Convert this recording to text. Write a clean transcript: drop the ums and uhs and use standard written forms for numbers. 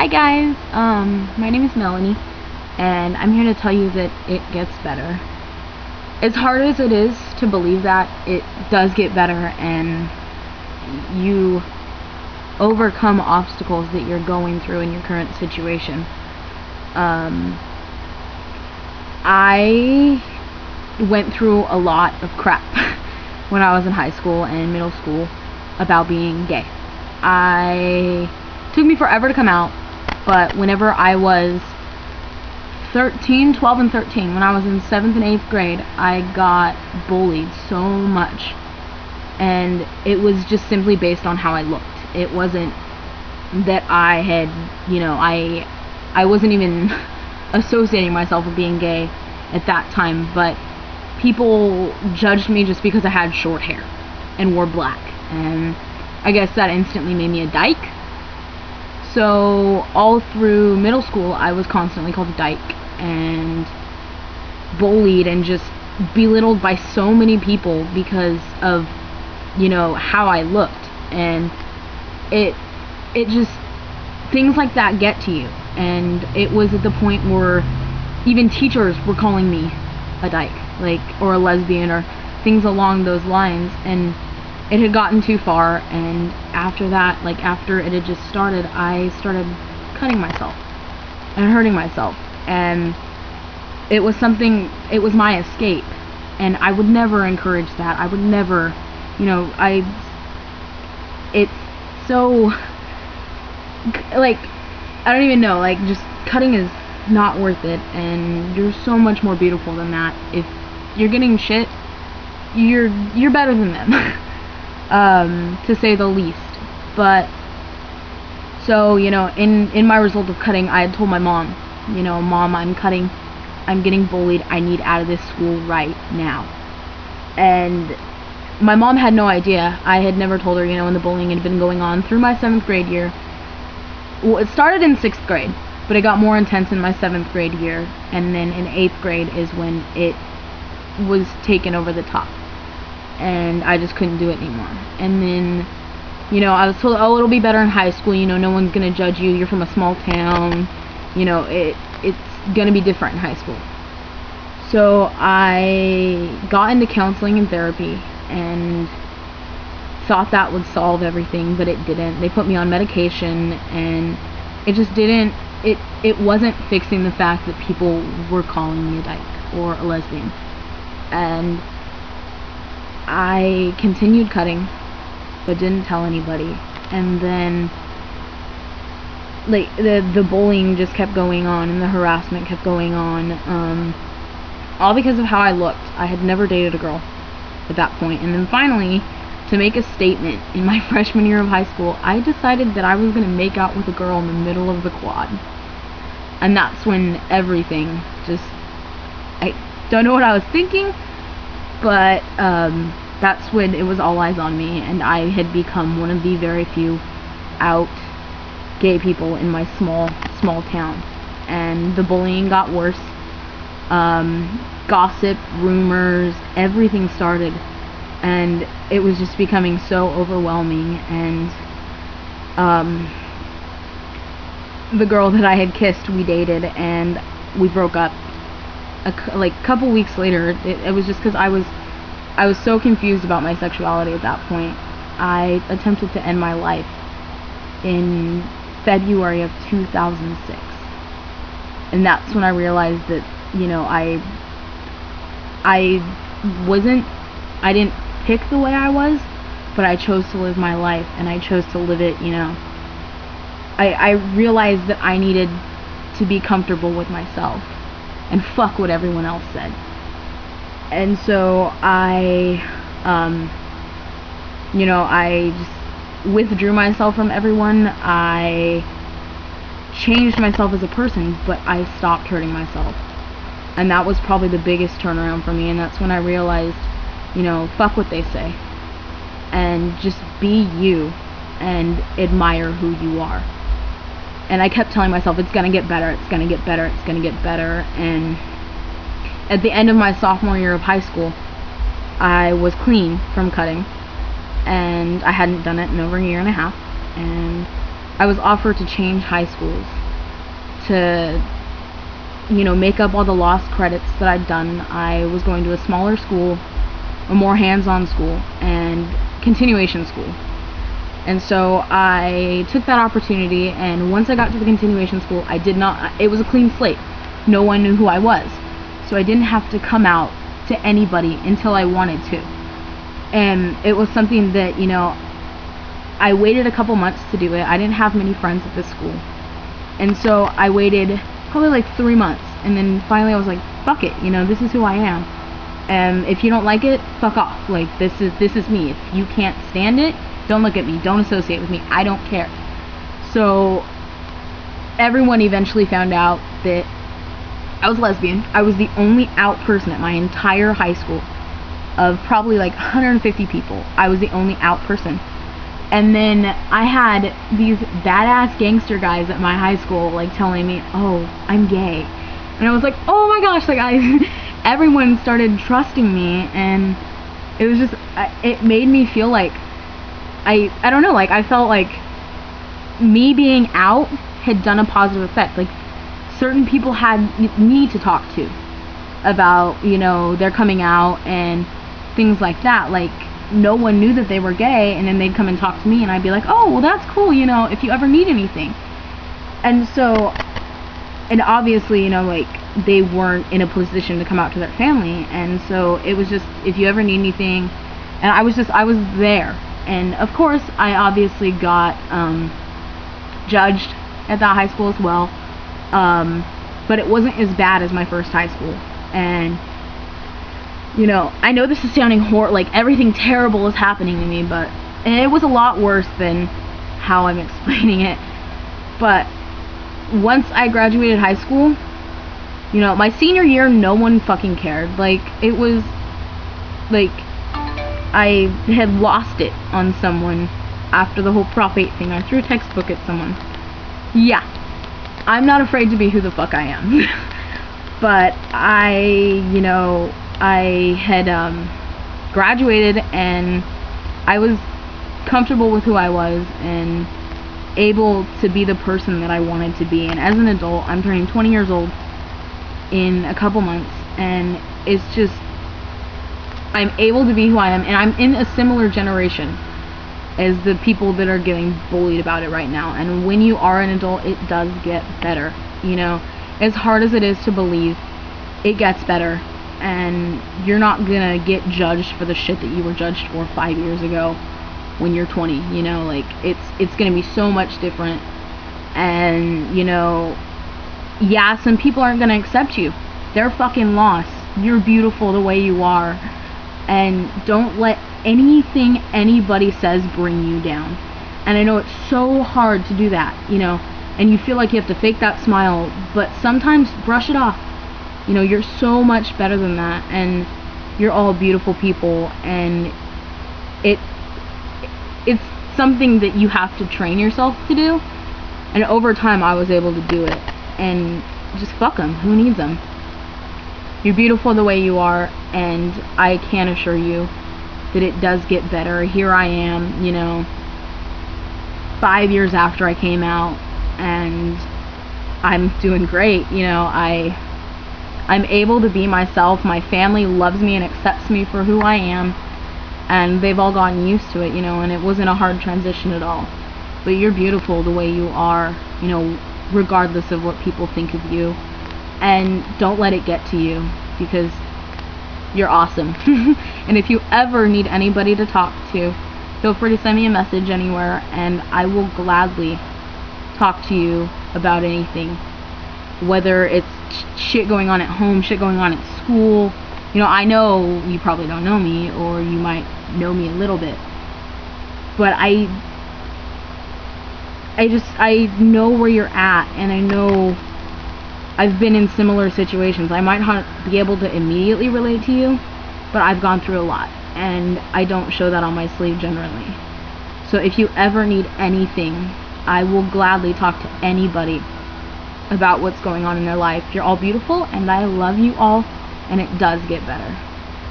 Hi guys, my name is Melanie, and I'm here to tell you that it gets better. As hard as it is to believe that, it does get better, and you overcome obstacles that you're going through in your current situation. I went through a lot of crap when I was in high school and middle school about being gay. It took me forever to come out, but whenever I was 12 and 13, when I was in 7th and 8th grade, I got bullied so much, and it was just simply based on how I looked. It wasn't that I had, I wasn't even associating myself with being gay at that time, but people judged me just because I had short hair and wore black, and I guess that instantly made me a dyke. So all through middle school, I was constantly called a dyke and bullied and just belittled by so many people because of, how I looked. And it just, things like that get to you. And it was at the point where even teachers were calling me a dyke, or a lesbian, or things along those lines. And it had gotten too far, and after that, after it had just started, I started cutting myself and hurting myself, and it was my escape, and I would never encourage that. I would never, it's so, I don't even know, just cutting is not worth it, and you're so much more beautiful than that. If you're getting shit, you're better than them. To say the least. But so, in my result of cutting, I had told my mom, Mom, I'm cutting, I'm getting bullied, I need out of this school right now. And my mom had no idea. I had never told her, when the bullying had been going on through my 7th grade year. Well, it started in 6th grade, but it got more intense in my 7th grade year, and then in 8th grade is when it was taken over the top, and I just couldn't do it anymore. And then, I was told, oh, it'll be better in high school, no one's gonna judge you, you're from a small town, it's gonna be different in high school. So I got into counseling and therapy and thought that would solve everything, but it didn't. They put me on medication, and it just didn't, it wasn't fixing the fact that people were calling me a dyke or a lesbian. And I continued cutting, but didn't tell anybody. And then, the bullying just kept going on, and the harassment kept going on, all because of how I looked. I had never dated a girl at that point. And then finally, to make a statement in my freshman year of high school, I decided that I was going to make out with a girl in the middle of the quad. And that's when everything just, I don't know what I was thinking, but that's when it was all eyes on me, and I had become one of the very few out gay people in my small town. And the bullying got worse. Gossip, rumors, everything started, and it was just becoming so overwhelming. And the girl that I had kissed, we dated, and we broke up. A couple weeks later. It was just because I was so confused about my sexuality at that point. I attempted to end my life in February of 2006. And that's when I realized that, I didn't pick the way I was, but I chose to live my life, and I chose to live it, I realized that I needed to be comfortable with myself and fuck what everyone else said. And so I just withdrew myself from everyone. I changed myself as a person, but I stopped hurting myself. And that was probably the biggest turnaround for me, and that's when I realized, fuck what they say, and just be you, and admire who you are. And I kept telling myself, it's gonna get better, it's gonna get better, it's gonna get better. And at the end of my sophomore year of high school, I was clean from cutting, and I hadn't done it in over a year and a half, and I was offered to change high schools to, you know, make up all the lost credits that I'd done. I was going to a smaller school, a more hands-on school, and continuation school. And so I took that opportunity, and once I got to the continuation school, it was a clean slate. No one knew who I was. So I didn't have to come out to anybody until I wanted to. And it was something that, you know, I waited a couple months to do it. I didn't have many friends at this school. And so I waited probably like 3 months, and then finally I was like, fuck it, you know, this is who I am. And if you don't like it, fuck off. Like, this is me. If you can't stand it, don't look at me, don't associate with me, I don't care. So everyone eventually found out that I was lesbian. I was the only out person at my entire high school. Of probably like 150 people, I was the only out person. And then I had these badass gangster guys at my high school like telling me, oh, I'm gay. And I was like, oh my gosh, like everyone started trusting me, and it was just, it made me feel like, I don't know, like I felt like me being out had done a positive effect. Like, certain people had me to talk to about, you know, their coming out and things like that. Like, no one knew that they were gay, and then they'd come and talk to me, and I'd be like, oh, well, that's cool, you know, if you ever need anything. And so, and obviously, you know, like, they weren't in a position to come out to their family, and so it was just, if you ever need anything, and I was there. And of course, I obviously got judged at that high school as well, but it wasn't as bad as my first high school. And you know, I know this is sounding like everything terrible is happening to me, but it was a lot worse than how I'm explaining it. But once I graduated high school, you know, my senior year, no one fucking cared. Like, it was like I had lost it on someone after the whole Prop 8 thing. I threw a textbook at someone. Yeah, I'm not afraid to be who the fuck I am. But you know, I had graduated, and I was comfortable with who I was and able to be the person that I wanted to be. And as an adult, I'm turning 20 years old in a couple months, and it's just, I'm able to be who I am, and I'm in a similar generation as the people that are getting bullied about it right now. And when you are an adult, it does get better. You know, as hard as it is to believe, it gets better. And you're not gonna get judged for the shit that you were judged for 5 years ago when you're 20, you know, like, it's gonna be so much different. And, you know, yeah, some people aren't gonna accept you. They're fucking lost. You're beautiful the way you are. And don't let anything anybody says bring you down. And I know it's so hard to do that, you know, and you feel like you have to fake that smile, but sometimes brush it off. You know, you're so much better than that, and you're all beautiful people, and it's something that you have to train yourself to do, and over time I was able to do it. And just fuck them, who needs them? You're beautiful the way you are, and I can assure you that it does get better. Here I am, you know, 5 years after I came out, and I'm doing great. You know, I'm able to be myself. My family loves me and accepts me for who I am, and they've all gotten used to it, you know, and it wasn't a hard transition at all. But you're beautiful the way you are, you know, regardless of what people think of you. And don't let it get to you, because you're awesome. And if you ever need anybody to talk to, feel free to send me a message anywhere, and I will gladly talk to you about anything. Whether it's shit going on at home, shit going on at school. You know, I know you probably don't know me, or you might know me a little bit, but I know where you're at, and I know I've been in similar situations. I might not be able to immediately relate to you, but I've gone through a lot, and I don't show that on my sleeve generally. So if you ever need anything, I will gladly talk to anybody about what's going on in their life. You're all beautiful, and I love you all, and it does get better.